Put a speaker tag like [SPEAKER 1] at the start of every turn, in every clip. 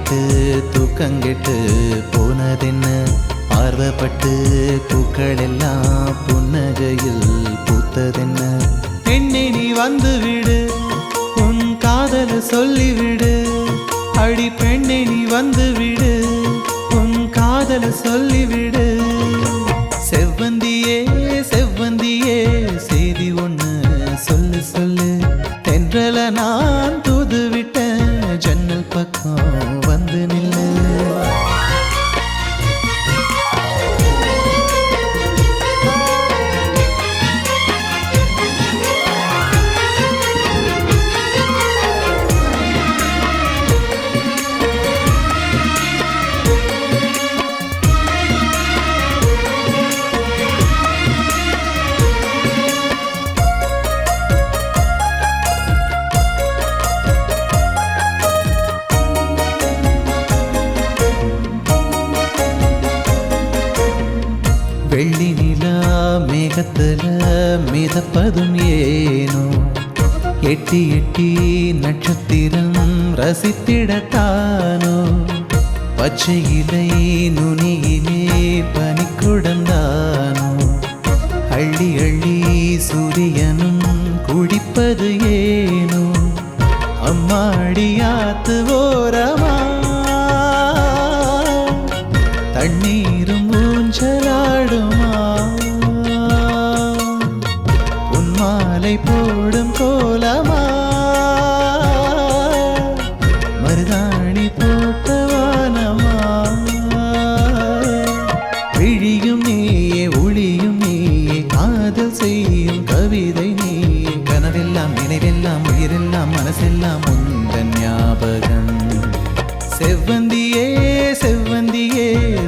[SPEAKER 1] கேட்டு தூக்கங்கெட்டு போனதென்ன பார்வப்பட்டு பூக்கள் எல்லாம் புன்னகையில் பூத்ததென்ன பெண்ணே நீ வந்து விடு உன் காதல சொல்லிவிடு அடி பெண்ணே நீ வந்து விடு உன் காதல சொல்லிவிடு செவ்வந்தியே செவ்வந்தியே செய்தி ஒண்ணு சொல்லு சொல்லு தென்றல நான் தூது விட்ட ஜன்னல் பக்கம் வந்து நில்லு வெள்ளி நிலா மேகத்துல மிதப்பதும் ஏனோ எட்டி எட்டி நட்சத்திரம் ரசித்திடத்தானோ பச்சை இலை நுனியிலே பனிக்குடந்தானோ அள்ளி அள்ளி சூரியனும் குடிப்பது ஏனோ அம்மாடியாத்து ஓரமா தண்ணீரும் ஊஞ்சலாடுமா உன் மாலை போடும் கோலமா மருதாணி போட்டவானமா விழியும் நீயே ஒளியும் நீயே காதல் செய்யும் கவிதை நீயே கனவெல்லாம் நினைவெல்லாம் உயிரெல்லாம் மனசெல்லாம் உந்தன் ஞாபகம் செவ்வந்தியே செவ்வந்தியே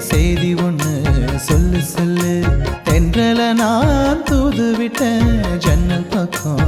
[SPEAKER 1] செய்தி ஒண்ணு சொல்லு சொல்லு தென்றல நான் தூது விட்ட ஜன்னல் பக்கம்